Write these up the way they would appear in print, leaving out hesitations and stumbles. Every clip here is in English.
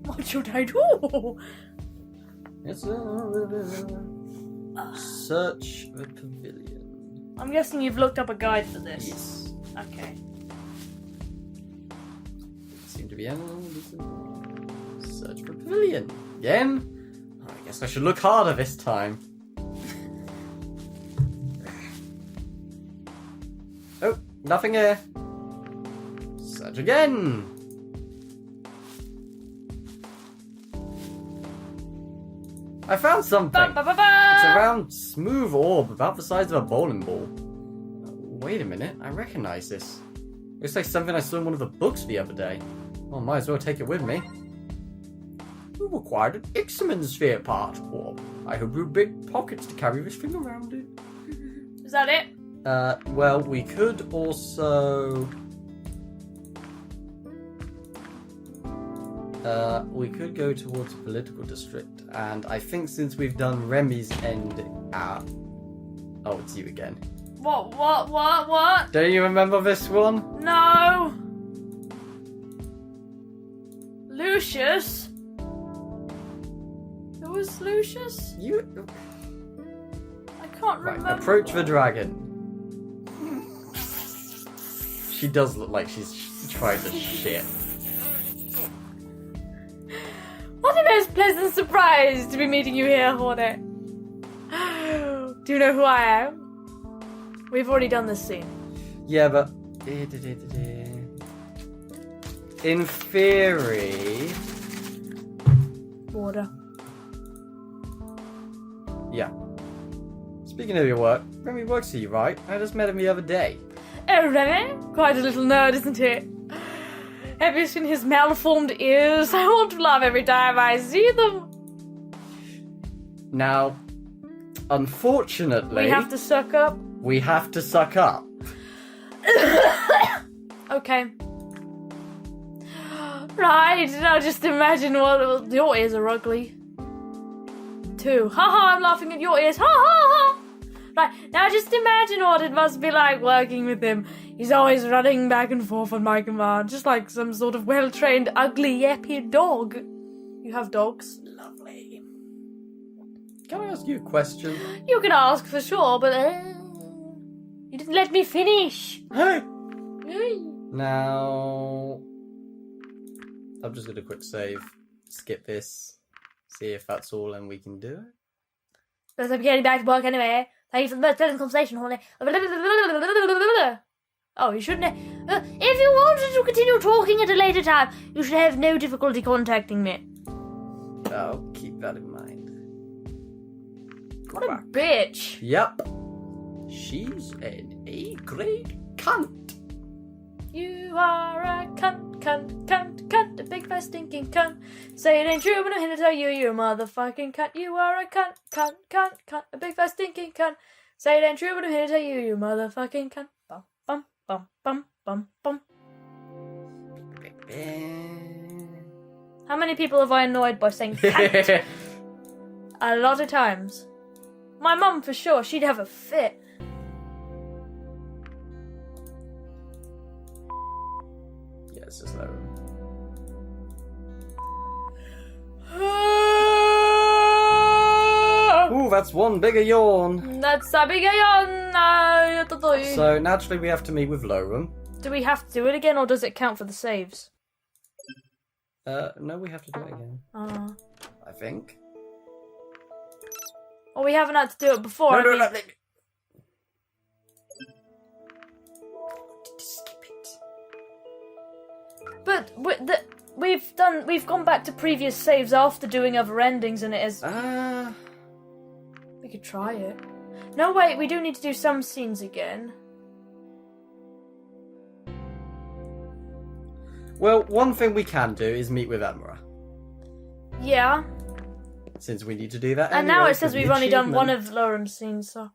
What should I do? It's search the pavilion. I'm guessing you've looked up a guide for this. Yes. Okay. Seem to be search for pavilion. Again? I guess I should look harder this time. Oh, nothing here. Search again. I found something. It's a round, smooth orb about the size of a bowling ball. Wait a minute, I recognize this. Looks like something I saw in one of the books the other day. Well, might as well take it with me. We required an Ixamen sphere part orb. I hope you have big pockets to carry this thing around in. Is that it? Well, we could also... we could go towards the political district, and I think since we've done Remy's end out... Oh, it's you again. What? Don't you remember this one? No! Lucius? Who was Lucius? You... I can't Right, remember. approach the dragon. She does look like she's trying to shit. What a most pleasant surprise to be meeting you here, Hornet. Do you know who I am? We've already done this scene. Yeah, but... In theory... Water. Yeah. Speaking of your work, Remy works for you, right? I just met him the other day. Oh, Remy? Quite a little nerd, isn't he? Have you seen his malformed ears? I want to laugh every time I see them. Now, unfortunately... We have to suck up. We have to suck up. Okay. Right, now just imagine what... Your ears are ugly. Too. Haha, I'm laughing at your ears. Ha ha ha! Right, now just imagine what it must be like working with him. He's always running back and forth on my command, just like some sort of well-trained, ugly, yappy dog. You have dogs? Lovely. Can I ask you a question? You can ask for sure, but... you didn't let me finish. Hey! Now... I'm just going to quick save, skip this, see if that's all and we can do it. Because I'm getting back to work anyway. Thank you for the most pleasant conversation, Horny. Oh, you shouldn't have... if you wanted to continue talking at a later time, you should have no difficulty contacting me. I'll keep that in mind. What a bitch. Yep. She's an A-grade cunt. You are a cunt, cunt, cunt, cunt, a big fat stinking cunt. Say it ain't true, but I'm here to tell you, you're a motherfucking cunt. You are a cunt, cunt, cunt, cunt, a big fat stinking cunt. Say it ain't true, but I'm here to tell you, you're a motherfucking cunt. Bum, bum, bum, bum, bum, bum. How many people have I annoyed by saying cunt? A lot of times. My mum, for sure, she'd have a fit. Yeah, it's just that room. Ooh, that's one bigger yawn. That's a big yawn. So, naturally, we have to meet with Lowrum. Do we have to do it again, or does it count for the saves? No, we have to do it again. I think. Well, we haven't had to do it before. No, let me... Skip it. But we've gone back to previous saves after doing other endings, and it is. We could try it. No, wait, we do need to do some scenes again. Well, one thing we can do is meet with Emra. Yeah. Since we need to do that And anyway, now it says for we've the only done one achievement. of Lorum's scenes, so.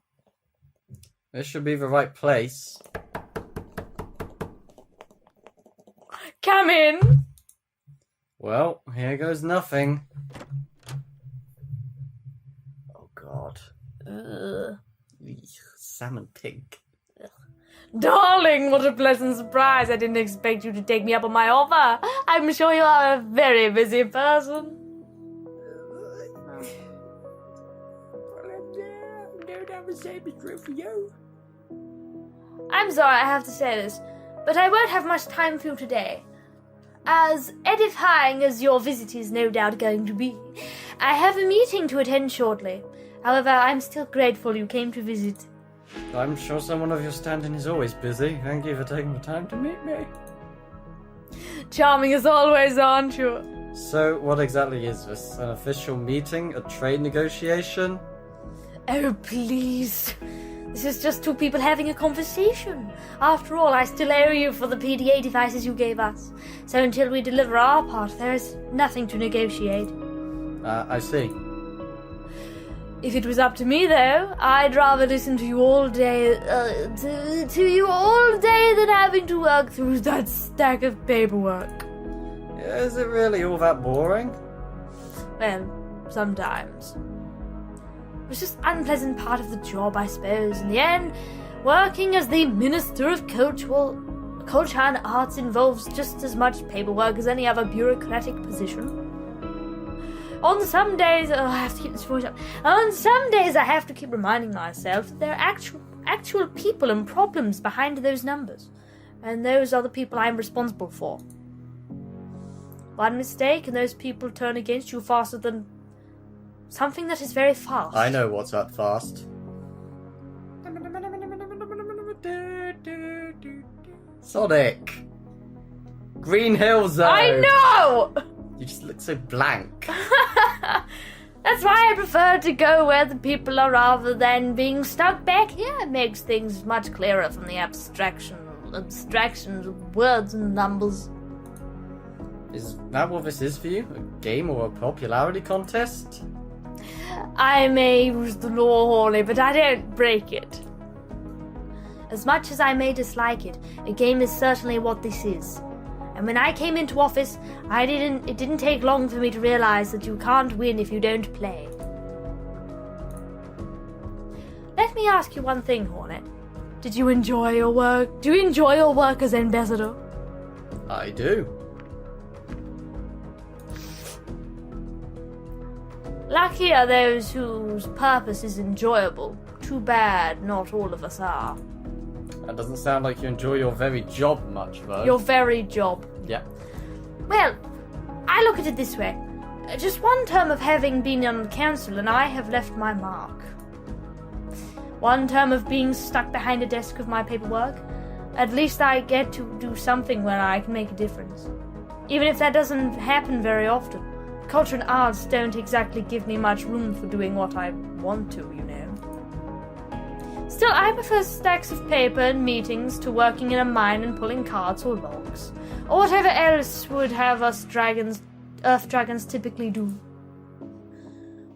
This should be the right place. Come in! Well, here goes nothing. Oh god. Ugh. Eek, salmon pink. Darling, what a pleasant surprise. I didn't expect you to take me up on my offer. I'm sure you are a very busy person. I'm sorry I have to say this, but I won't have much time for you today. As edifying as your visit is no doubt going to be, I have a meeting to attend shortly. However, I'm still grateful you came to visit. I'm sure someone of your standing is always busy. Thank you for taking the time to meet me. Charming as always, aren't you? So, what exactly is this? An official meeting? A trade negotiation? Oh, please. This is just two people having a conversation. After all, I still owe you for the PDA devices you gave us. So until we deliver our part, there is nothing to negotiate. I see. If it was up to me, though, I'd rather listen to you all day, to you all day than having to work through that stack of paperwork. Is it really all that boring? Well, sometimes. It was just an unpleasant part of the job, I suppose. In the end, working as the Minister of Culture and Arts involves just as much paperwork as any other bureaucratic position. On some days, I have to keep this voice up. On some days, I have to keep reminding myself that there are actual people and problems behind those numbers, and those are the people I'm responsible for. One mistake, and those people turn against you faster than something that is very fast. I know what's up fast. Sonic! Green Hill Zone! I know! You just look so blank. That's why I prefer to go where the people are rather than being stuck back here. It makes things much clearer from the abstractions of words and numbers. Is that what this is for you? A game or a popularity contest? I may use the law, Horley, but I don't break it. As much as I may dislike it, a game is certainly what this is. And when I came into office, it didn't take long for me to realize that you can't win if you don't play. Let me ask you one thing, Hornet. Did you enjoy your work? Do you enjoy your work as ambassador? I do. Lucky are those whose purpose is enjoyable. Too bad not all of us are. That doesn't sound like you enjoy your very job much, though. Your very job. Yeah. Well, I look at it this way. Just one term of having been on the council and I have left my mark. One term of being stuck behind a desk with my paperwork. At least I get to do something where I can make a difference. Even if that doesn't happen very often. Culture and arts don't exactly give me much room for doing what I want to, you know. Still, I prefer stacks of paper and meetings to working in a mine and pulling carts or logs, or whatever else would have Earth dragons typically do.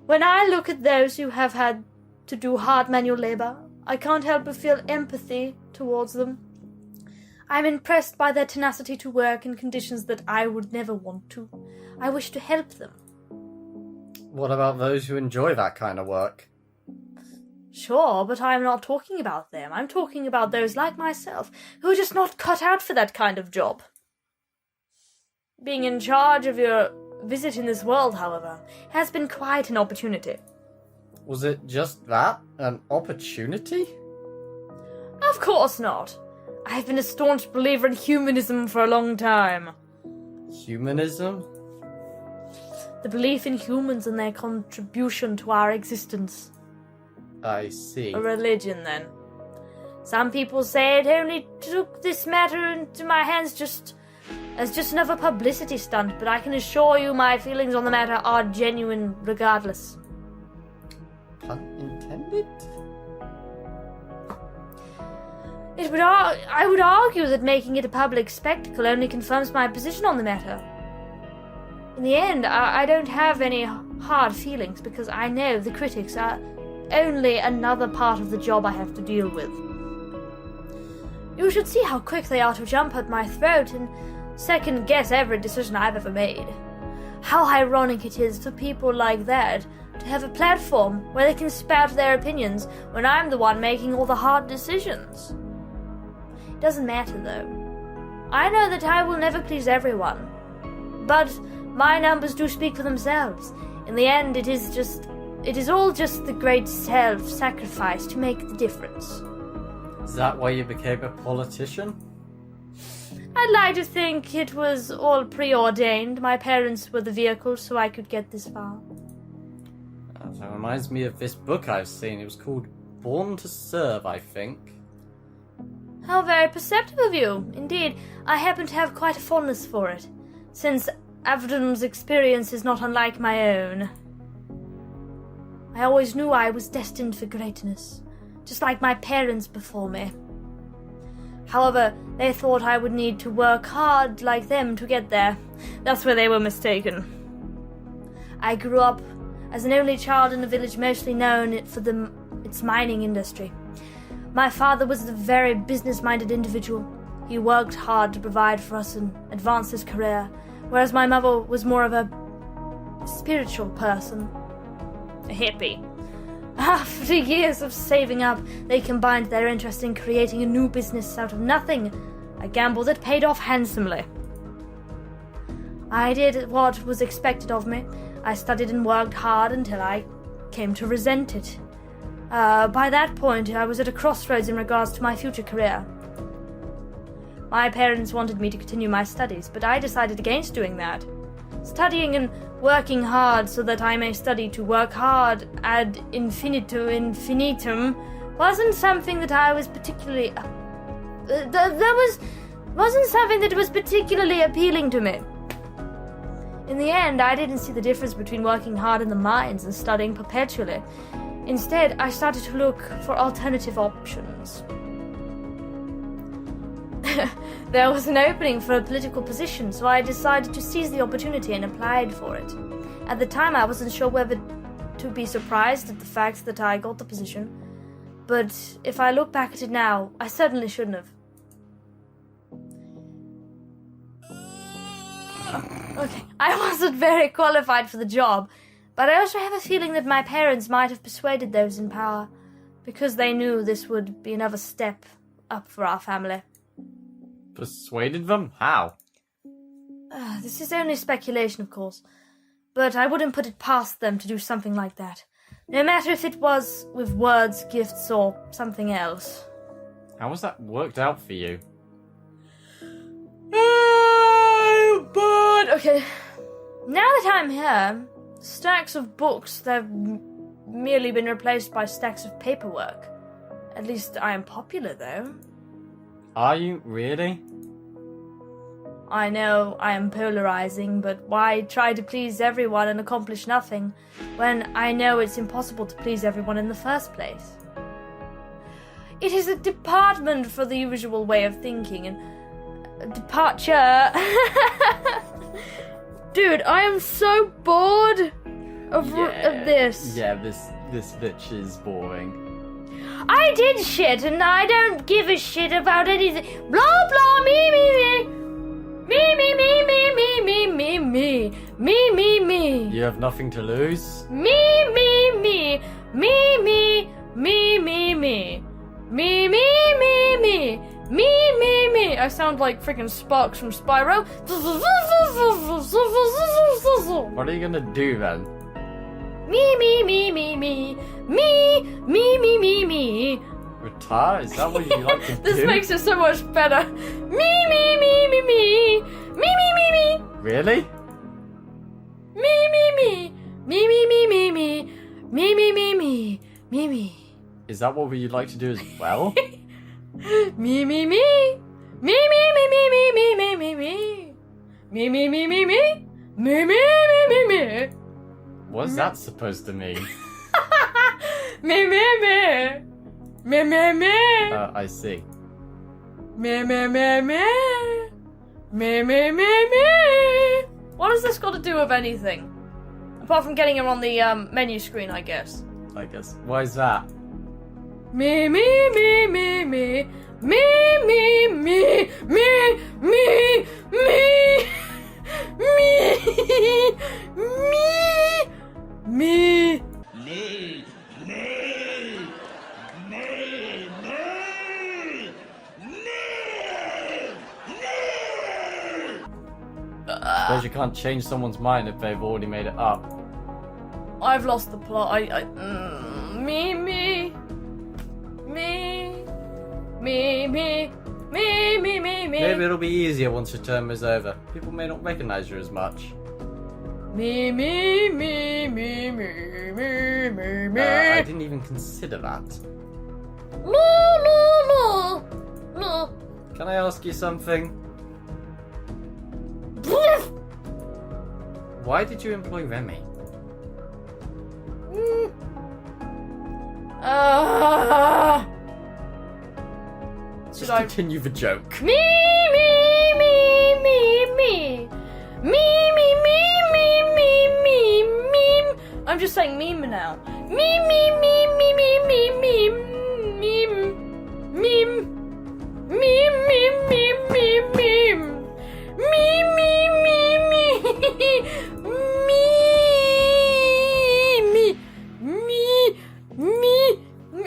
When I look at those who have had to do hard manual labor, I can't help but feel empathy towards them. I'm impressed by their tenacity to work in conditions that I would never want to. I wish to help them. What about those who enjoy that kind of work? Sure, but I'm not talking about them. I'm talking about those like myself, who are just not cut out for that kind of job. Being in charge of your visit in this world, however, has been quite an opportunity. Was it just that? An opportunity? Of course not. I've been a staunch believer in humanism for a long time. Humanism? The belief in humans and their contribution to our existence. I see. A religion, then. Some people say it only took this matter into my hands as just another publicity stunt, but I can assure you my feelings on the matter are genuine regardless. Pun intended? I would argue that making it a public spectacle only confirms my position on the matter. In the end, I don't have any hard feelings because I know the critics are only another part of the job I have to deal with. You should see how quick they are to jump at my throat and second guess every decision I've ever made. How ironic it is for people like that to have a platform where they can spout their opinions when I'm the one making all the hard decisions. Doesn't matter, though. I know that I will never please everyone. But my numbers do speak for themselves. In the end, it is all just the great self-sacrifice to make the difference. Is that why you became a politician? I'd like to think it was all preordained. My parents were the vehicle so I could get this far. That reminds me of this book I've seen. It was called Born to Serve, I think. How very perceptive of you. Indeed, I happen to have quite a fondness for it, since Avdon's experience is not unlike my own. I always knew I was destined for greatness, just like my parents before me. However, they thought I would need to work hard like them to get there. That's where they were mistaken. I grew up as an only child in a village mostly known for its mining industry. My father was a very business-minded individual. He worked hard to provide for us and advance his career, whereas my mother was more of a spiritual person. A hippie. After years of saving up, they combined their interest in creating a new business out of nothing. A gamble that paid off handsomely. I did what was expected of me. I studied and worked hard until I came to resent it. By that point, I was at a crossroads in regards to my future career. My parents wanted me to continue my studies, but I decided against doing that. Studying and working hard so that I may study to work hard ad infinitum wasn't something that I was particularly... wasn't something that was particularly appealing to me. In the end, I didn't see the difference between working hard in the mines and studying perpetually. Instead, I started to look for alternative options. There was an opening for a political position, so I decided to seize the opportunity and applied for it. At the time, I wasn't sure whether to be surprised at the fact that I got the position, but if I look back at it now, I certainly shouldn't have. Okay, I wasn't very qualified for the job, but I also have a feeling that my parents might have persuaded those in power, because they knew this would be another step up for our family. Persuaded them? How? This is only speculation, of course, but I wouldn't put it past them to do something like that, no matter if it was with words, gifts, or something else. How was that worked out for you? Oh, but okay. Now that I'm here, stacks of books have merely been replaced by stacks of paperwork. At least I am popular, though. Are you really? I know I am polarizing, but why try to please everyone and accomplish nothing when I know it's impossible to please everyone in the first place? It is a department for the usual way of thinking, and a departure. Dude, I am so bored of this. Yeah, this bitch is boring. I did shit, and I don't give a shit about anything. Blah blah, me me me. Me me me me me me me me. Me me me. You have nothing to lose? Me me me. Me me me me me. Me me me me. Me me me. I sound like freaking Sparks from Spyro. What are you gonna do then? Me me me me me. Me me me me me. Retire? Is that what you like to do? This makes it so much better. Me me me me me. Me me me me. Really? Me me me. Me me me me me. Me me me me. Me me. Is that what you'd like to do as well? Me me me. Me me me me me me me me me. Me me me me me. Me me me me me. What's that supposed to mean? Me me me. Me me me. I see. Me me me me. Me me me me. What has this got to do with anything? Apart from getting him on the menu screen, I guess. Why is that? Me me me me me. Me me me me me me. Me me me. can't change someone's mind if they've already made it up. I've lost the plot. Me. Maybe it'll be easier once your term is over. People may not recognize you as much. Me. I didn't even consider that. Can I ask you something? Why did you employ Remy? Just continue the joke. Me. I'm just saying meme now. Meme.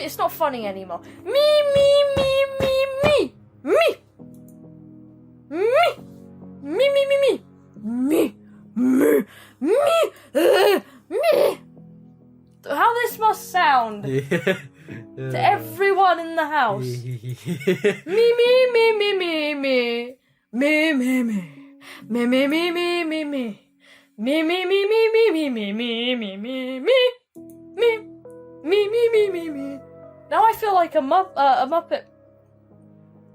It's not funny anymore. Me. How this must sound to everyone in the house. Me. Now I feel like a Muppet.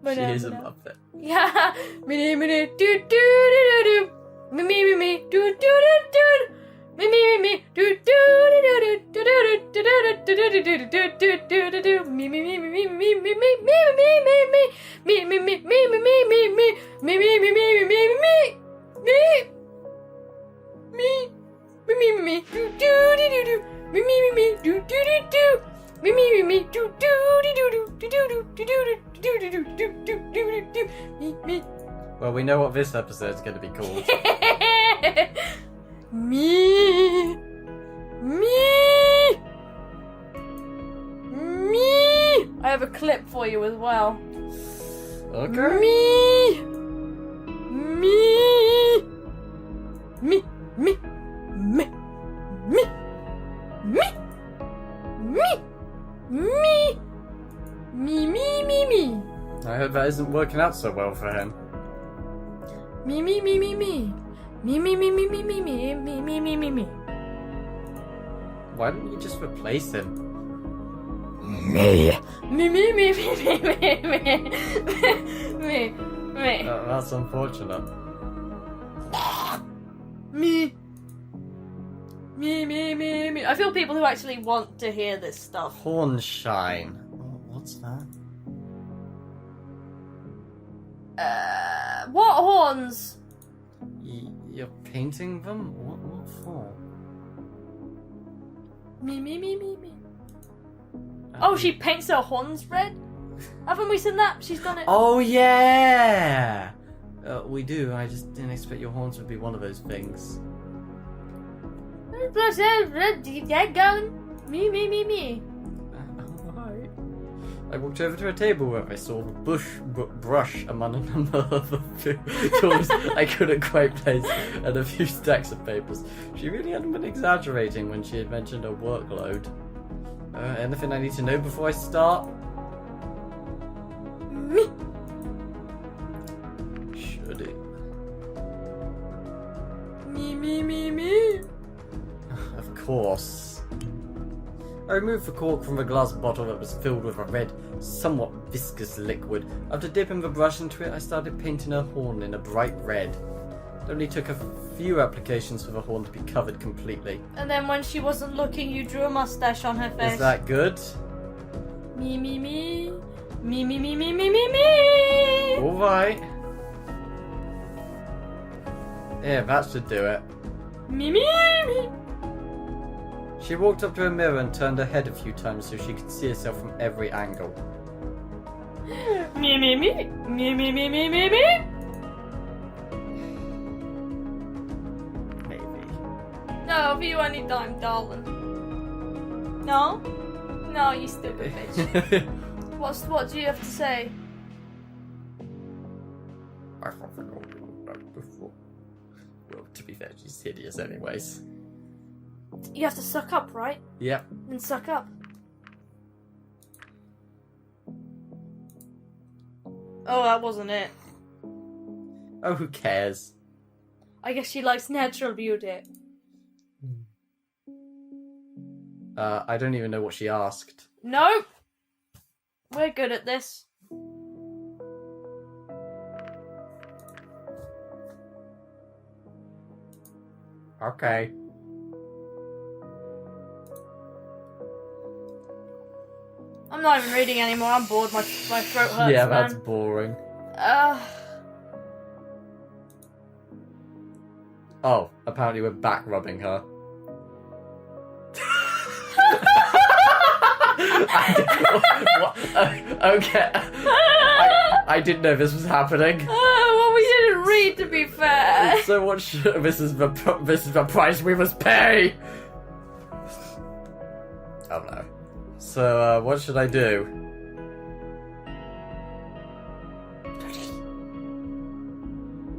She is a Muppet. Yeah. Me. Well, we know what this episode's going to be called. Me. I have a clip for you as well. Okay. Me. I hope that isn't working out so well for him. Me. Why don't you just replace him? Me. That's unfortunate. Me. I feel people who actually want to hear this stuff. Hornshine. What's that? What horns? You're painting them? What for? Me. Oh, she paints her horns red? Haven't we seen that? She's done it. Oh, yeah! We do. I just didn't expect your horns would be one of those things. Me. Alright. I walked over to a table where I saw the brush among a number of tools I couldn't quite place and a few stacks of papers. She really hadn't been exaggerating when she had mentioned her workload. Anything I need to know before I start? Me. Should it? Me. Of course. I removed the cork from the glass bottle that was filled with a red, somewhat viscous liquid. After dipping the brush into it, I started painting her horn in a bright red. It only took a few applications for the horn to be covered completely. And then when she wasn't looking, you drew a mustache on her face. Is that good? Me. Alright. Yeah, that should do it. Me. She walked up to a mirror and turned her head a few times so she could see herself from every angle. Me. Maybe. No, for you anytime, darling. No? No, you stupid bitch. What do you have to say? I thought I know that before. Well, to To be fair, she's hideous anyways. You have to suck up, right? Yep. Then suck up. Oh, that wasn't it. Oh, who cares? I guess she likes natural beauty. I don't even know what she asked. Nope. We're good at this. Okay. I'm not even reading anymore. I'm bored. My throat hurts. Yeah, man. that's boring. Oh, apparently we're back rubbing her. Okay. I didn't know this was happening. Well, we didn't read, to be fair. So what? This is the price we must pay. Oh no. So what should I do?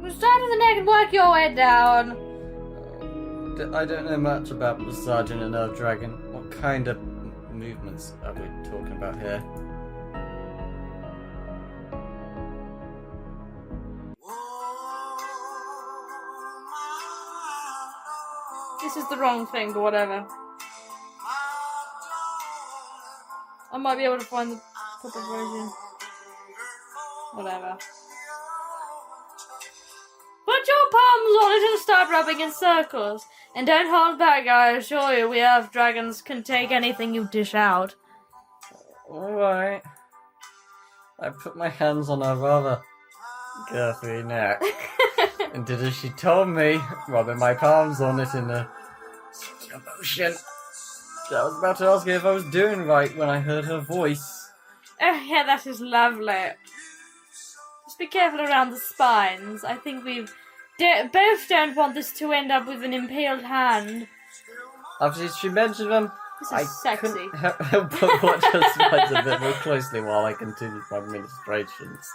Start with the neck and work your way down. I don't know much about massaging a nerve dragon. What kind of movements are we talking about here? This is the wrong thing, but whatever. I might be able to find the proper version. Whatever. Put your palms on it and start rubbing in circles. And don't hold back, I assure you, we have dragons can take anything you dish out. Alright. I put my hands on her rather girthy neck. And did as she told me, rubbing my palms on it in a slow motion. I was about to ask her if I was doing right when I heard her voice. Oh yeah, that is lovely. Just be careful around the spines. I think we both don't want this to end up with an impaled hand. After she mentioned them, This I is sexy. couldn't help but watch her spines a bit more closely while I continued my ministrations.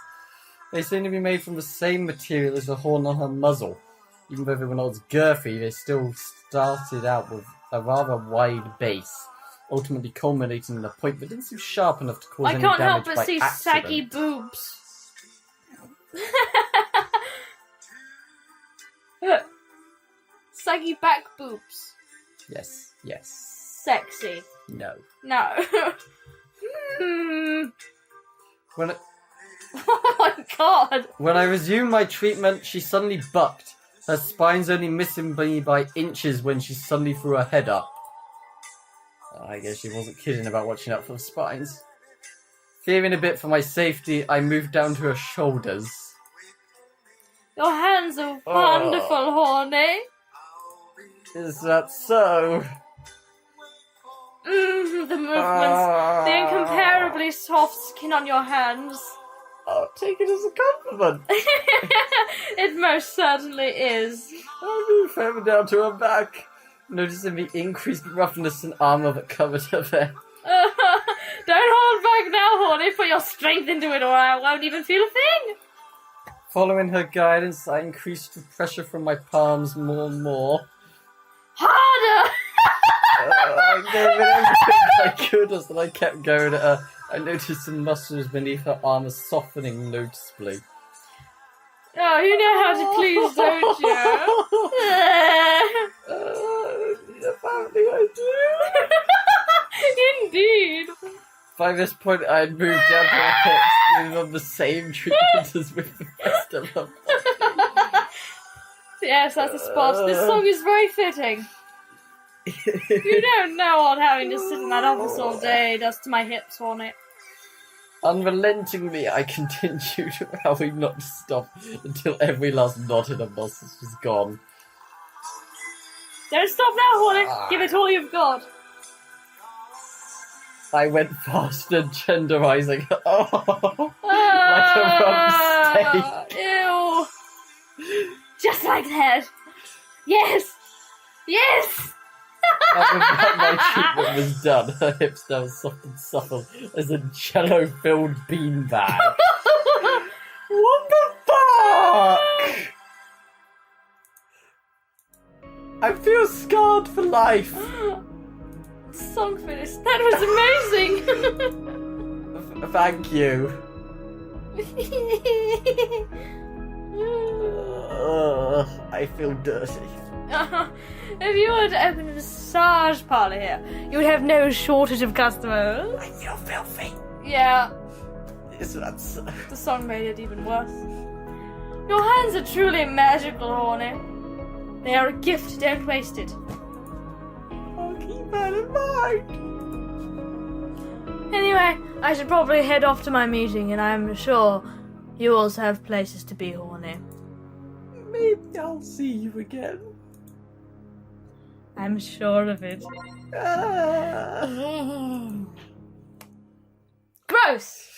They seem to be made from the same material as the horn on her muzzle. Even though they were not as girthy, they still started out with a rather wide base, ultimately culminating in a point that didn't seem sharp enough to cause I any can't damage help by but see accident. saggy boobs. Saggy back boobs. Yes, yes. Sexy. No. No. When Oh my god. I resumed my treatment, she suddenly bucked. Her spines only missing me by inches when she suddenly threw her head up. I guess she wasn't kidding about watching out for the spines. Fearing a bit for my safety, I moved down to her shoulders. Your hands are wonderful, horny. Is that so? The movements, the incomparably soft skin on your hands. I'll take it as a compliment. It most certainly is. I moved further down to her back, noticing the increased roughness and armour that covered her there. Don't hold back now, horny. Put your strength into it or I won't even feel a thing. Following her guidance, I increased the pressure from my palms more and more. Harder! I gave it everything I could as I kept going at her. I noticed some muscles beneath her armour softening noticeably. Oh, you know how to please, don't you? Apparently I do. Indeed. By this point, I had moved down to her hips, giving them the same treatment as with the rest of her body. Yes, that's a spot. This song is very fitting. You don't know what having to sit in that office all day does to my hips, horny. Unrelentingly, I continued howling not to stop until every last knot in her muscles was gone. Don't stop now, horny. Give it all you've got. I went faster, genderizing her. Oh, like a rump steak. Ew. Just like that. Yes. Yes. After my treatment was done, her hips now soft and supple as a jello-filled beanbag. What the fuck? I feel scarred for life. The song finished. That was amazing. Thank you. I feel dirty. If you were to open a massage parlor here, you would have no shortage of customers. I feel filthy. Yeah. Is that so? The song made it even worse. Your hands are truly magical, Horny. They are a gift, don't waste it. I'll keep that in mind. Anyway, I should probably head off to my meeting, and I'm sure you also have places to be, Horny. Maybe I'll see you again. I'm sure of it. Gross!